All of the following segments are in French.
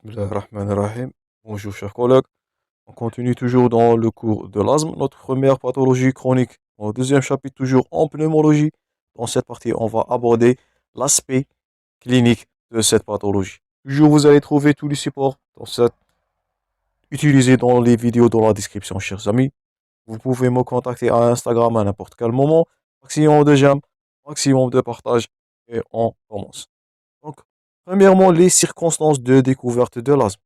Bismillahirrahmanirrahim. Bonjour chers collègues, on continue toujours dans le cours de l'asthme, notre première pathologie chronique. Dans le deuxième chapitre, toujours en pneumologie. Dans cette partie, on va aborder l'aspect clinique de cette pathologie. Toujours, vous allez trouver tous les supports utilisés dans les vidéos dans la description, chers amis. Vous pouvez me contacter à Instagram à n'importe quel moment. Maximum de j'aime, maximum de partage et on commence. Donc, premièrement, les circonstances de découverte de l'asthme.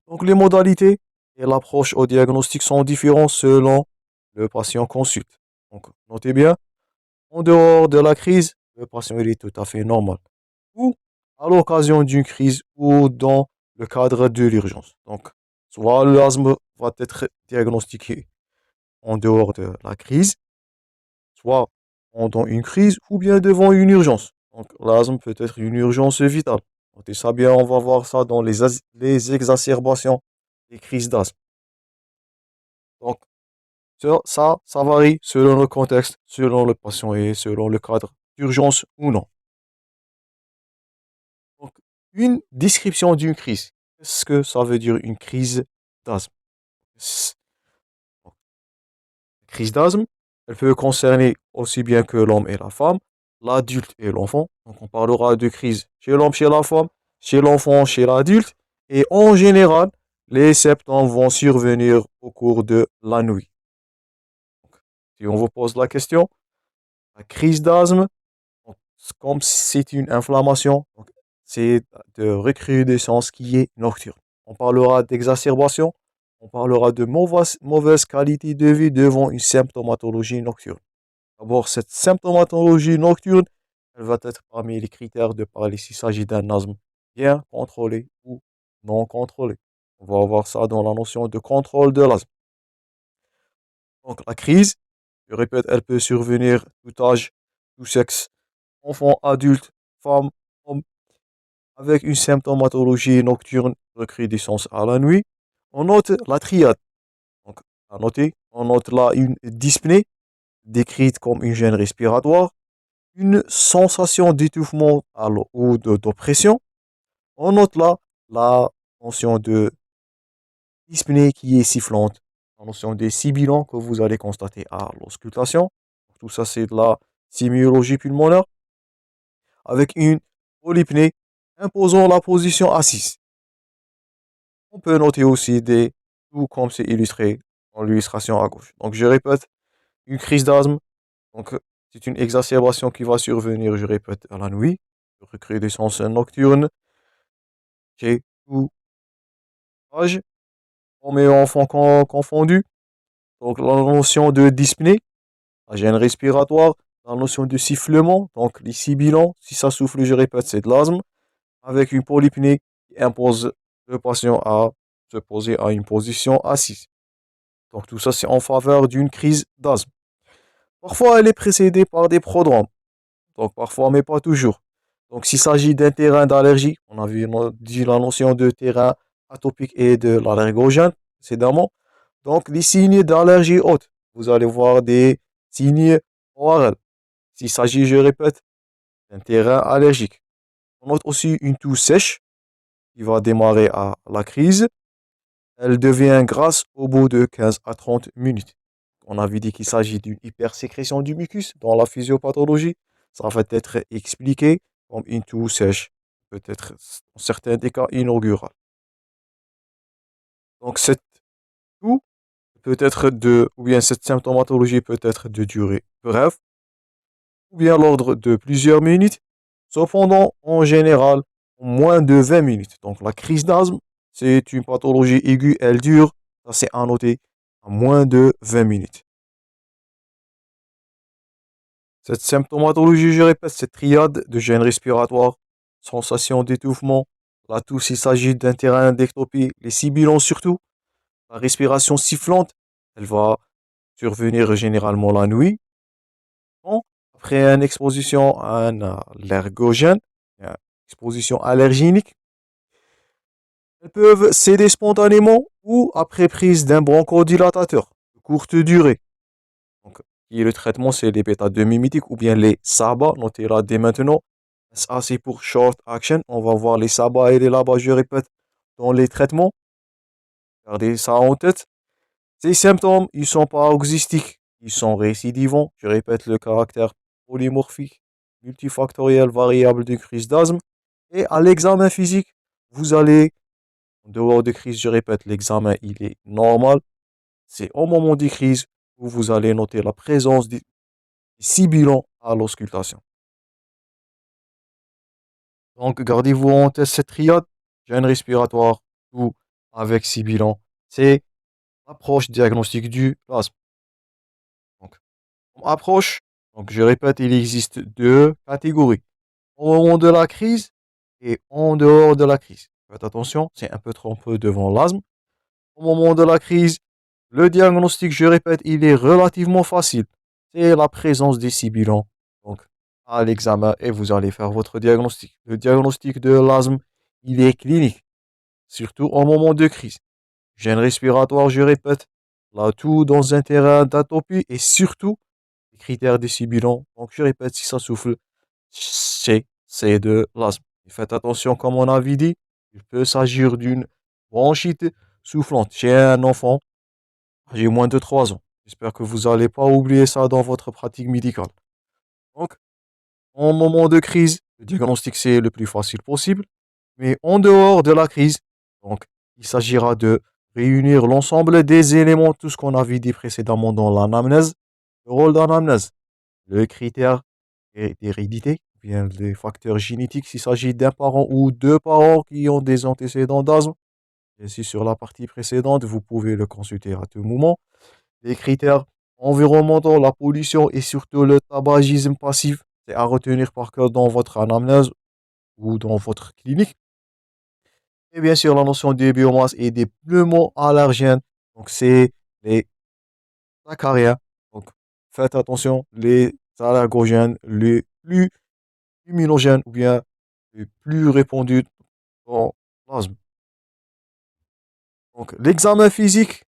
Donc, les modalités et l'approche au diagnostic sont différents selon le patient consulte. Donc, notez bien, en dehors de la crise, le patient il est tout à fait normal. Ou à l'occasion d'une crise ou dans le cadre de l'urgence. Donc, soit l'asthme va être diagnostiqué en dehors de la crise, soit pendant une crise ou bien devant une urgence. Donc, l'asthme peut être une urgence vitale. Notez ça bien, on va voir ça dans les exacerbations des crises d'asthme. Donc, ça varie selon le contexte, selon le patient et selon le cadre d'urgence ou non. Donc, une description d'une crise. Qu'est-ce que ça veut dire une crise d'asthme? La crise d'asthme, elle peut concerner aussi bien que l'homme et la femme, l'adulte et l'enfant. Donc, on parlera de crise chez l'homme, chez la femme, chez l'enfant, chez l'adulte. Et en général, les symptômes vont survenir au cours de la nuit. Si on vous pose la question, la crise d'asthme, comme c'est une inflammation, c'est de recrudescence qui est nocturne. On parlera d'exacerbation, on parlera de mauvaise qualité de vie devant une symptomatologie nocturne. D'abord, cette symptomatologie nocturne, elle va être parmi les critères de parler s'il s'agit d'un asthme bien contrôlé ou non contrôlé. On va voir ça dans la notion de contrôle de l'asthme. Donc, la crise, je répète, elle peut survenir tout âge, tout sexe, enfant, adulte, femme, homme, avec une symptomatologie nocturne, recrudescence à la nuit. On note la triade. Donc, à noter, on note là une dyspnée, décrite comme une gêne respiratoire, une sensation d'étouffement ou d'oppression. On note là la notion de dyspnée qui est sifflante, la notion des sibilants que vous allez constater à l'auscultation. Tout ça, c'est de la sémiologie pulmonaire avec une polypnée imposant la position assise. On peut noter aussi tout comme c'est illustré dans l'illustration à gauche. Donc, je répète, une crise d'asthme, donc c'est une exacerbation qui va survenir, je répète, à la nuit, recrudescence nocturne chez tout âge, hommes et enfants confondus. Donc, la notion de dyspnée, la gêne respiratoire, la notion de sifflement, donc les sibilants, si ça souffle, je répète, c'est de l'asthme, avec une polypnée qui impose le patient à se poser à une position assise. Donc tout ça, c'est en faveur d'une crise d'asthme. Parfois, elle est précédée par des prodromes. Donc parfois, mais pas toujours. Donc s'il s'agit d'un terrain d'allergie, on avait dit la notion de terrain atopique et de l'allergogène précédemment. Donc les signes d'allergie haute, vous allez voir des signes ORL. S'il s'agit, je répète, d'un terrain allergique. On note aussi une toux sèche qui va démarrer à la crise. Elle devient grasse au bout de 15 à 30 minutes. On avait dit qu'il s'agit d'une hypersécrétion du mucus dans la physiopathologie. Ça va être expliqué comme une toux sèche, peut-être dans certains des cas inaugurale. Donc cette toux peut être ou bien cette symptomatologie peut être de durée brève, ou bien l'ordre de plusieurs minutes, cependant en général moins de 20 minutes. Donc la crise d'asthme, c'est une pathologie aiguë, elle dure, ça c'est à noter, à moins de 20 minutes. Cette symptomatologie, je répète, cette triade de gêne respiratoire, sensation d'étouffement, la toux s'il s'agit d'un terrain d'ectopie, les sibilants surtout, la respiration sifflante, elle va survenir généralement la nuit. Bon, après une exposition à un allergogène, une exposition allergénique, elles peuvent céder spontanément ou après prise d'un bronchodilatateur de courte durée. Donc, le traitement, c'est les bêta-2 mimétiques ou bien les SABA, notez là dès maintenant. Ça, c'est pour short action. On va voir les sabbats et les labats, je répète, dans les traitements. Gardez ça en tête. Ces symptômes, ils sont paroxystiques, ils sont récidivants. Je répète le caractère polymorphique, multifactoriel, variable de crise d'asthme. Et à l'examen physique, vous allez, en dehors de crise, je répète, l'examen, il est normal. C'est au moment des crises où vous allez noter la présence des sibilants à l'auscultation. Donc, gardez-vous en tête cette triade, gène respiratoire ou avec sibilant. C'est l'approche diagnostique du asthme. Donc, approche, donc je répète, il existe deux catégories. Au moment de la crise et en dehors de la crise. Faites attention, c'est un peu trompeux devant l'asthme. Au moment de la crise, le diagnostic, je répète, il est relativement facile. C'est la présence des sibilants. Donc, à l'examen et vous allez faire votre diagnostic. Le diagnostic de l'asthme, il est clinique, surtout au moment de crise. Gène respiratoire, je répète, là tout dans un terrain d'atopie et surtout les critères des sibilants. Donc, je répète, si ça souffle, c'est de l'asthme. Faites attention, comme on avait dit, il peut s'agir d'une bronchite soufflante chez un enfant âgé moins de 3 ans. J'espère que vous n'allez pas oublier ça dans votre pratique médicale. Donc, en moment de crise, le diagnostic c'est le plus facile possible, mais en dehors de la crise, donc il s'agira de réunir l'ensemble des éléments, tout ce qu'on avait dit précédemment dans l'anamnèse, le rôle d'anamnèse, le critère d'hérédité, bien les facteurs génétiques s'il s'agit d'un parent ou deux parents qui ont des antécédents d'asthme. Et si sur la partie précédente, vous pouvez le consulter à tout moment. Les critères environnementaux, la pollution et surtout le tabagisme passif, c'est à retenir par cœur dans votre anamnèse ou dans votre clinique. Et bien sûr, la notion des biomasses et des pneumo-allergènes. Donc, c'est les acariens. Donc, faites attention, les allergogènes les plus immunogènes ou bien les plus répandus dans l'asthme. Donc, l'examen physique,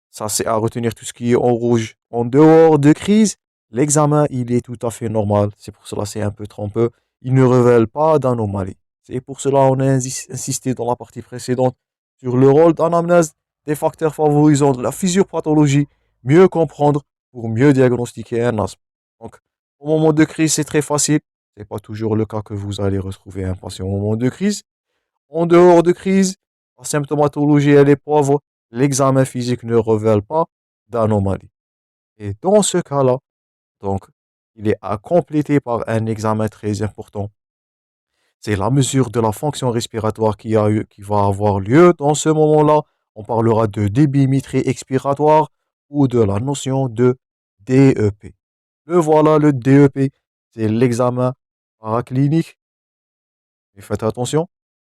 ça, c'est à retenir tout ce qui est en rouge. En dehors de crise, l'examen, il est tout à fait normal. C'est pour cela c'est un peu trompeux. Il ne révèle pas d'anomalie. C'est pour cela on a insisté dans la partie précédente sur le rôle d'anamnèse des facteurs favorisant de la physiopathologie, mieux comprendre pour mieux diagnostiquer un asthme. Donc, au moment de crise, c'est très facile. Ce n'est pas toujours le cas que vous allez retrouver un patient au moment de crise. En dehors de crise, la symptomatologie, elle est pauvre. L'examen physique ne révèle pas d'anomalie. Et dans ce cas-là, donc, il est à compléter par un examen très important. C'est la mesure de la fonction respiratoire qui va avoir lieu. Dans ce moment-là, on parlera de débimétrie expiratoire ou de la notion de DEP. Le voilà, le DEP, c'est l'examen paraclinique. Et faites attention,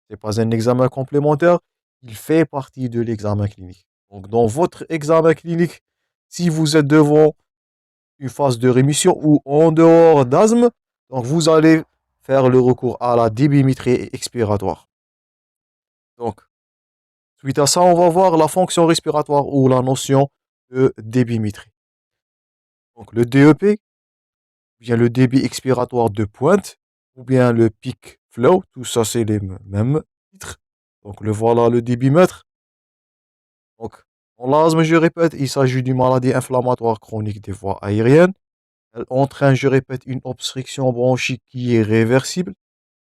ce n'est pas un examen complémentaire, il fait partie de l'examen clinique. Donc, dans votre examen clinique, si vous êtes devant une phase de rémission ou en dehors d'asthme, donc vous allez faire le recours à la débimétrie expiratoire. Donc, suite à ça, on va voir la fonction respiratoire ou la notion de débimétrie. Donc, le DEP, bien le débit expiratoire de pointe, ou bien le peak flow, tout ça c'est les mêmes titres. Donc, le voilà le débitmètre. Donc, en l'asthme, je répète, il s'agit d'une maladie inflammatoire chronique des voies aériennes. Elle entraîne, je répète, une obstruction bronchique qui est réversible,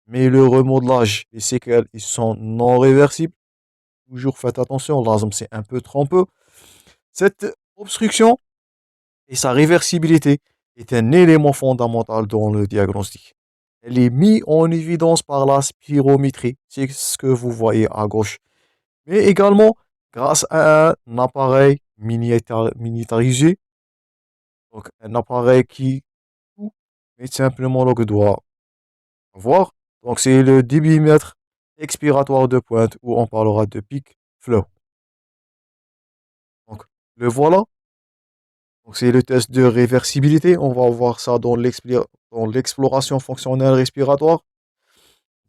mais le remodelage, les séquelles, ils sont non réversibles. Toujours faites attention, l'asthme, c'est un peu trompeux. Cette obstruction et sa réversibilité est un élément fondamental dans le diagnostic. Elle est mise en évidence par la spirométrie, c'est ce que vous voyez à gauche, mais également grâce à un appareil miniaturisé, donc un appareil qui tout médecin pneumologue doit avoir. Donc c'est le débitmètre expiratoire de pointe où on parlera de peak flow. Donc le voilà. Donc c'est le test de réversibilité. On va voir ça dans l'exploration fonctionnelle respiratoire.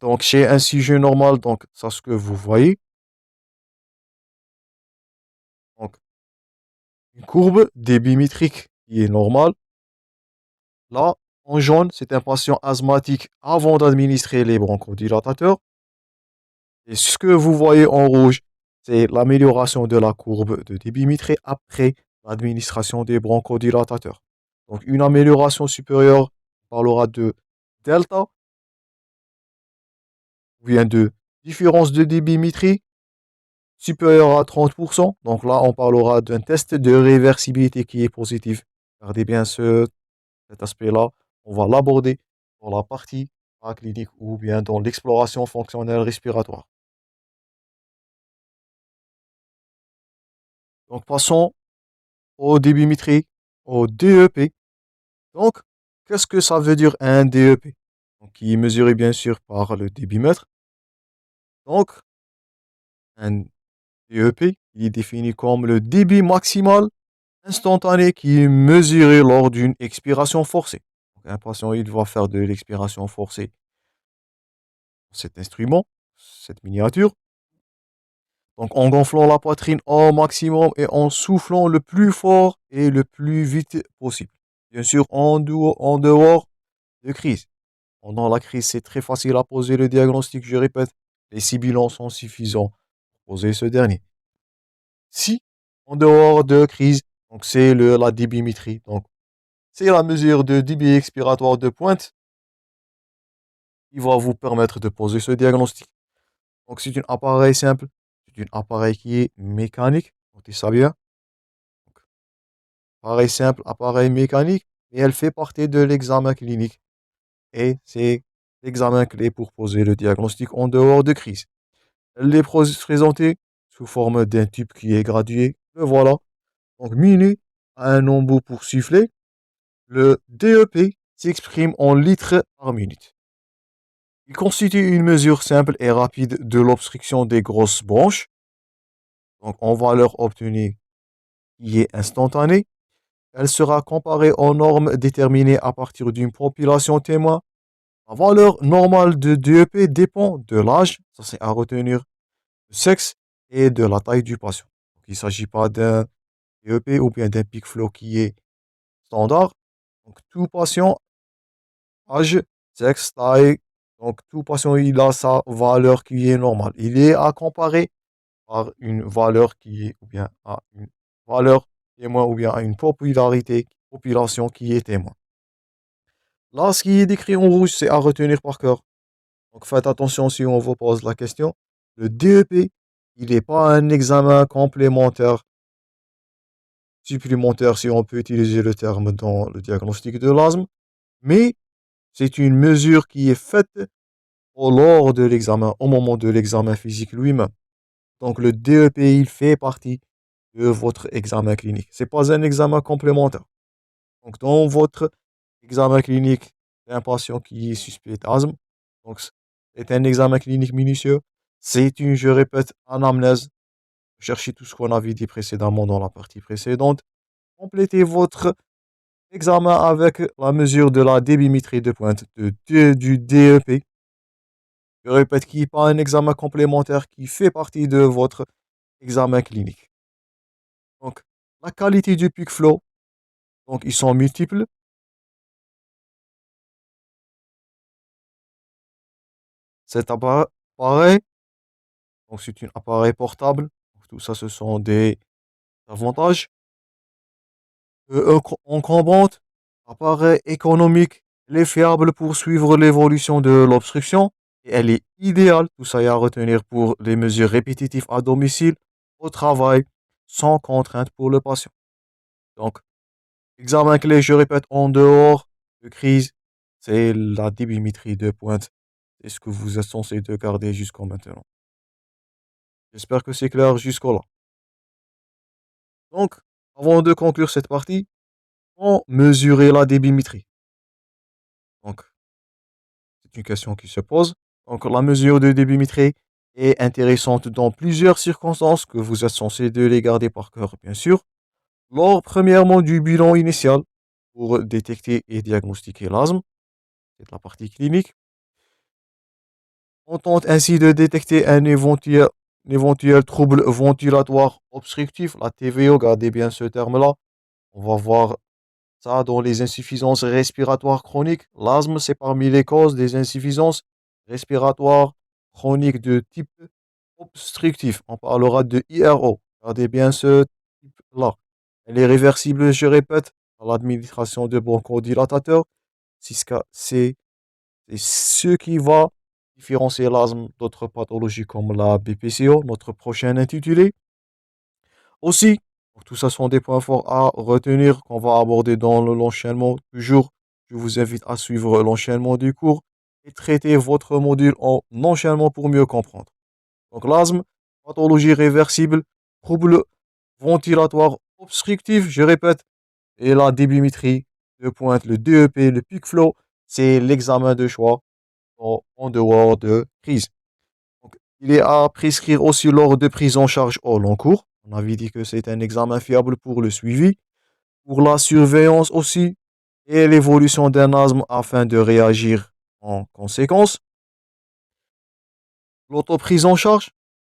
Donc chez un sujet normal, donc ça ce que vous voyez. Donc une courbe débimétrique qui est normale. Là, en jaune, c'est un patient asthmatique avant d'administrer les bronchodilatateurs. Et ce que vous voyez en rouge, c'est l'amélioration de la courbe de débimétrie après l'administration des bronchodilatateurs. Donc une amélioration supérieure, on parlera de delta, ou bien de différence de débimétrie supérieure à 30%. Donc là, on parlera d'un test de réversibilité qui est positif. Regardez bien cet aspect-là. On va l'aborder dans la partie clinique ou bien dans l'exploration fonctionnelle respiratoire. Donc passons au débimétrie, au DEP. Donc, qu'est-ce que ça veut dire un DEP? Donc, qui est mesuré bien sûr par le débitmètre. Donc, un DEP, il est défini comme le débit maximal instantané qui est mesuré lors d'une expiration forcée. Donc, un patient, il va faire de l'expiration forcée cet instrument, cette miniature. Donc, en gonflant la poitrine au maximum et en soufflant le plus fort et le plus vite possible. Bien sûr, en dehors de crise. Pendant la crise, c'est très facile à poser le diagnostic, je répète. Les 6 bilans sont suffisants pour poser ce dernier. Si, en dehors de crise, donc c'est la débimétrie. Donc, c'est la mesure de débit expiratoire de pointe qui va vous permettre de poser ce diagnostic. Donc, c'est un appareil simple, c'est un appareil qui est mécanique. Notez ça bien. Donc, appareil simple, appareil mécanique, et elle fait partie de l'examen clinique. Et c'est l'examen clé pour poser le diagnostic en dehors de crise. Elle est présentée sous forme d'un tube qui est gradué. Le voilà. Donc, muni à un embout pour siffler. Le DEP s'exprime en litres par minute. Il constitue une mesure simple et rapide de l'obstruction des grosses branches. Donc, en valeur obtenue qui est instantanée. Elle sera comparée aux normes déterminées à partir d'une population témoin. La valeur normale de DEP dépend de l'âge, ça c'est à retenir, du sexe et de la taille du patient. Donc, il ne s'agit pas d'un DEP ou bien d'un peak flow qui est standard. Donc, tout patient, âge, sexe, taille, donc tout patient, il a sa valeur qui est normale. Il est à comparer par une valeur qui est, ou bien à une valeur témoin, ou bien à une population qui est témoin. Là, ce qui est décrit en rouge, c'est à retenir par cœur. Donc faites attention si on vous pose la question. Le DEP, il n'est pas un examen complémentaire, supplémentaire, si on peut utiliser le terme dans le diagnostic de l'asthme, mais c'est une mesure qui est faite lors de l'examen, au moment de l'examen physique lui-même. Donc le DEP, il fait partie de votre examen clinique. Ce n'est pas un examen complémentaire. Donc dans votre examen clinique d'un patient qui est suspect d'asthme, donc c'est un examen clinique minutieux. C'est une, je répète, anamnèse. Cherchez tout ce qu'on avait dit précédemment dans la partie précédente. Complétez votre examen avec la mesure de la débimétrie de pointe du DEP. Je répète, qui n'est pas un examen complémentaire qui fait partie de votre examen clinique. Donc, la qualité du peak flow, donc ils sont multiples. Cet appareil, donc c'est un appareil portable. Donc, tout ça, ce sont des avantages. Encombrante, appareil économique, elle est fiable pour suivre l'évolution de l'obstruction. Et elle est idéale, tout ça est à retenir pour les mesures répétitives à domicile, au travail, sans contrainte pour le patient. Donc, examen clé, je répète, en dehors de crise, c'est la débimétrie de pointe. C'est ce que vous êtes censé de garder jusqu'à maintenant. J'espère que c'est clair jusqu'au là. Donc, avant de conclure cette partie, on mesurer la débimétrie. Donc, c'est une question qui se pose. Donc, la mesure de débimétrie est intéressante dans plusieurs circonstances que vous êtes censé de les garder par cœur, bien sûr. Lors, premièrement, du bilan initial pour détecter et diagnostiquer l'asthme. C'est la partie clinique. On tente ainsi de détecter un éventuel trouble ventilatoire obstructif, la TVO, gardez bien ce terme-là. On va voir ça dans les insuffisances respiratoires chroniques. L'asthme, c'est parmi les causes des insuffisances respiratoires chroniques de type obstructif. On parlera de IRO. Regardez bien ce type-là. Elle est réversible, je répète, par l'administration de bronchodilatateurs. C'est ce qui va différencier l'asthme d'autres pathologies comme la BPCO, notre prochain intitulé. Aussi, tout ça sont des points forts à retenir qu'on va aborder dans l'enchaînement. Toujours, je vous invite à suivre l'enchaînement du cours et traiter votre module en enchaînement pour mieux comprendre. Donc l'asthme, pathologie réversible, trouble ventilatoire obstructif, je répète, et la débimétrie de pointe, le DEP, le peak flow, c'est l'examen de choix en dehors de crise. Donc, il est à prescrire aussi lors de prise en charge au long cours. On avait dit que c'est un examen fiable pour le suivi, pour la surveillance aussi, et l'évolution d'un asthme afin de réagir en conséquence. L'autoprise en charge,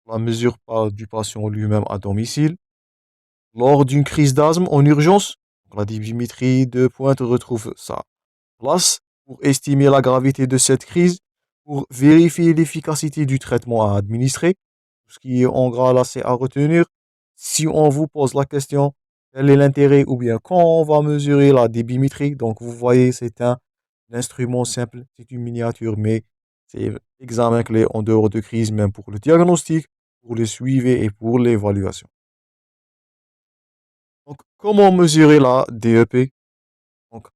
la mesure du patient lui-même à domicile. Lors d'une crise d'asthme en urgence, la débimétrie de pointe retrouve sa place pour estimer la gravité de cette crise, pour vérifier l'efficacité du traitement à administrer. Tout ce qui est en gras là, c'est à retenir. Si on vous pose la question, quel est l'intérêt ou bien quand on va mesurer la débimétrie, donc vous voyez, c'est un instrument simple, c'est une miniature, mais c'est examen clé en dehors de crise, même pour le diagnostic, pour le suivi et pour l'évaluation. Donc, comment mesurer la DEP? Donc,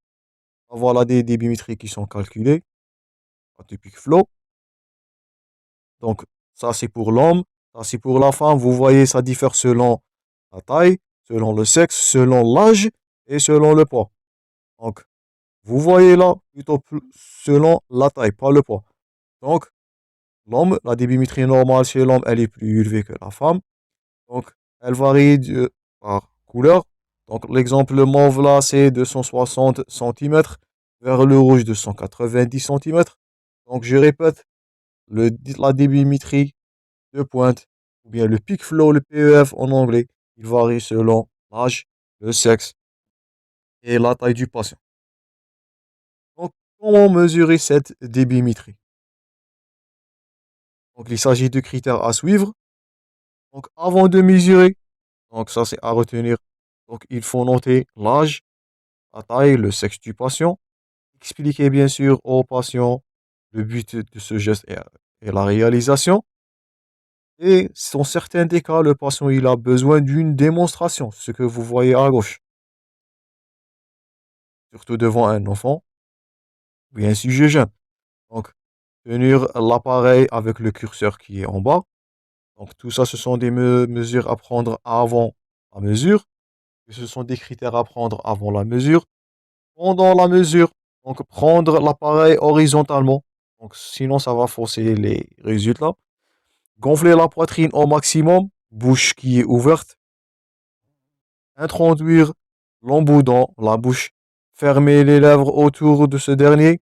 voilà des débimétries qui sont calculées, atypique flow. Donc, ça c'est pour l'homme, ça c'est pour la femme. Vous voyez, ça diffère selon la taille, selon le sexe, selon l'âge et selon le poids. Donc, vous voyez là, plutôt selon la taille, pas le poids. Donc, l'homme, la débimétrie normale chez l'homme, elle est plus élevée que la femme. Donc, elle varie par couleur. Donc, l'exemple mauve là, c'est 260 cm vers le rouge de 190 cm. Donc, je répète, la débimétrie de pointe, ou bien le peak flow, le PEF en anglais, il varie selon l'âge, le sexe et la taille du patient. Donc, comment mesurer cette débimétrie? Donc, il s'agit de critères à suivre. Donc, avant de mesurer, donc ça c'est à retenir. Donc, il faut noter l'âge, la taille, le sexe du patient. Expliquer bien sûr au patient le but de ce geste et la réalisation. Et dans certains des cas, le patient il a besoin d'une démonstration, ce que vous voyez à gauche, surtout devant un enfant ou bien un sujet jeune. Donc, tenir l'appareil avec le curseur qui est en bas. Donc, tout ça, ce sont des mesures à prendre avant la mesure. Et ce sont des critères à prendre avant la mesure. Pendant la mesure, donc prendre l'appareil horizontalement. Donc, sinon, ça va fausser les résultats. Gonfler la poitrine au maximum, bouche qui est ouverte. Introduire l'embout dans la bouche. Fermer les lèvres autour de ce dernier.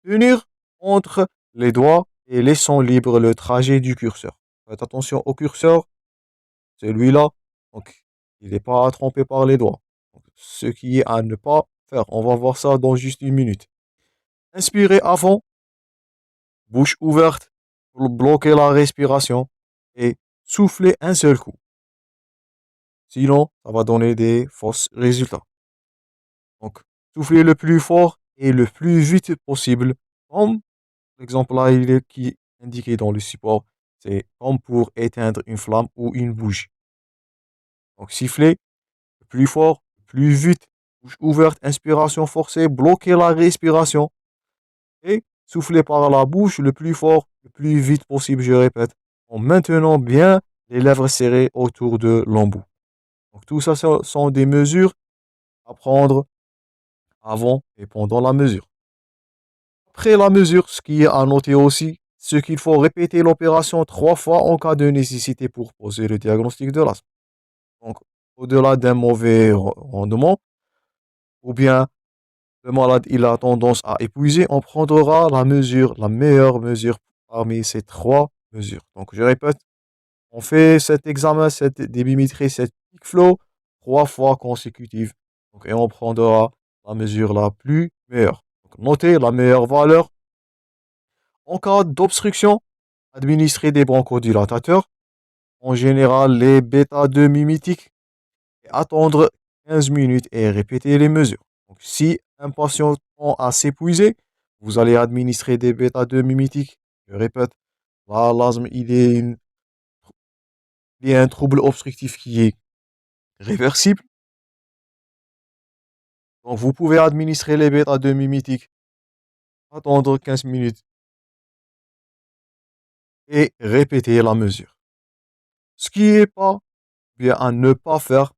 Tenir entre les doigts et laissant libre le trajet du curseur. Faites attention au curseur, celui-là, donc il n'est pas trempé par les doigts. Donc, ce qui est à ne pas faire. On va voir ça dans juste une minute. Inspirez avant, bouche ouverte, pour bloquer la respiration et souffler un seul coup. Sinon, ça va donner des faux résultats. Donc, soufflez le plus fort et le plus vite possible, comme l'exemple là, il est qui est indiqué dans le support. C'est comme pour éteindre une flamme ou une bougie. Donc, siffler le plus fort, le plus vite, bouche ouverte, inspiration forcée, bloquer la respiration et souffler par la bouche le plus fort, le plus vite possible, je répète, en maintenant bien les lèvres serrées autour de l'embout. Donc, tout ça, ce sont des mesures à prendre avant et pendant la mesure. Après la mesure, ce qui est à noter aussi, c'est qu'il faut répéter l'opération 3 fois en cas de nécessité pour poser le diagnostic de l'asthme. Donc, au-delà d'un mauvais rendement, ou bien le malade il a tendance à épuiser, on prendra la mesure, la meilleure mesure parmi ces 3 mesures. Donc, je répète, on fait cet examen, cette débimétrie, cette peak flow, 3 fois consécutives. Donc, et on prendra la mesure la plus meilleure. Donc, notez la meilleure valeur. En cas d'obstruction, administrez des bronchodilatateurs, en général les bêta-2 mimétiques, et attendre 15 minutes et répéter les mesures. Donc, si un patient tend à s'épuiser, vous allez administrer des bêta-2 mimétiques. Je répète, l'asthme, il y a un trouble obstructif qui est réversible. Donc, vous pouvez administrer les bêta-2 mimétiques, attendre 15 minutes et répéter la mesure. Ce qui est pas bien à ne pas faire,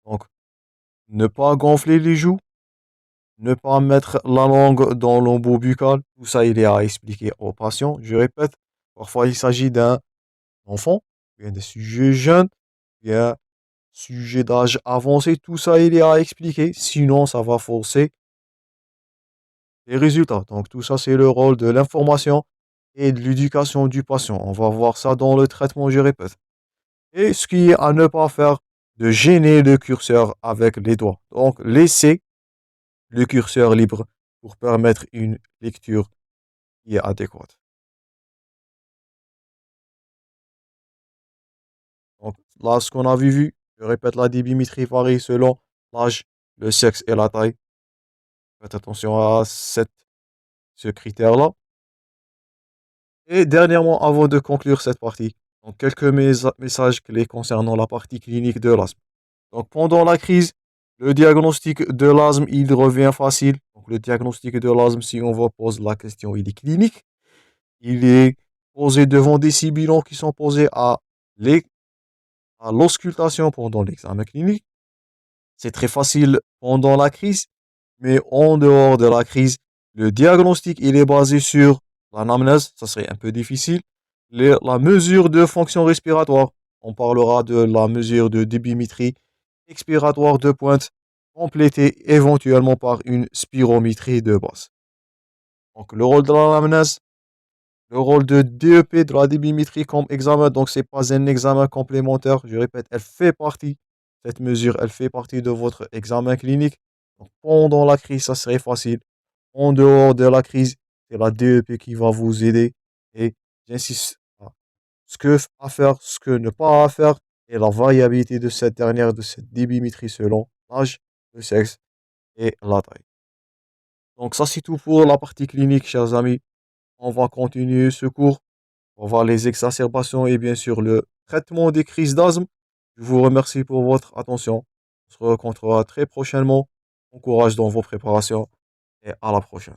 donc ne pas gonfler les joues, ne pas mettre la langue dans l'embout buccal. Tout ça, il est à expliquer aux patients. Je répète, parfois il s'agit d'un enfant, bien des sujets jeunes, bien sujet d'âge avancé. Tout ça, il est à expliquer. Sinon, ça va forcer les résultats. Donc tout ça, c'est le rôle de l'information et de l'éducation du patient. On va voir ça dans le traitement, je répète. Et ce qui est à ne pas faire, de gêner le curseur avec les doigts. Donc laissez le curseur libre pour permettre une lecture qui est adéquate. Donc là, ce qu'on a vu, je répète, la débimétrie varie selon l'âge, le sexe et la taille. Faites attention à ce critère-là. Et dernièrement, avant de conclure cette partie, donc quelques messages clés concernant la partie clinique de l'asthme. Donc pendant la crise, le diagnostic de l'asthme, il revient facile. Donc le diagnostic de l'asthme, si on vous pose la question, il est clinique. Il est posé devant des sibilants qui sont posés à l'auscultation pendant l'examen clinique. C'est très facile pendant la crise, mais en dehors de la crise, le diagnostic, il est basé sur l'anamnèse, ça serait un peu difficile. La mesure de fonction respiratoire, on parlera de la mesure de débimétrie expiratoire de pointe, complétée éventuellement par une spirométrie de base. Donc le rôle de l'anamnèse, le rôle de DEP, de la débimétrie comme examen, donc c'est pas un examen complémentaire, je répète, cette mesure, elle fait partie de votre examen clinique. Donc, pendant la crise, ça serait facile. En dehors de la crise, c'est la DEP qui va vous aider. Et j'insiste, ce que à faire, ce que ne pas faire, et la variabilité de cette dernière, de cette débimétrie selon l'âge, le sexe et la taille. Donc ça, c'est tout pour la partie clinique, chers amis. On va continuer ce cours. On va voir les exacerbations et bien sûr le traitement des crises d'asthme. Je vous remercie pour votre attention. On se rencontrera très prochainement. Bon courage dans vos préparations et à la prochaine.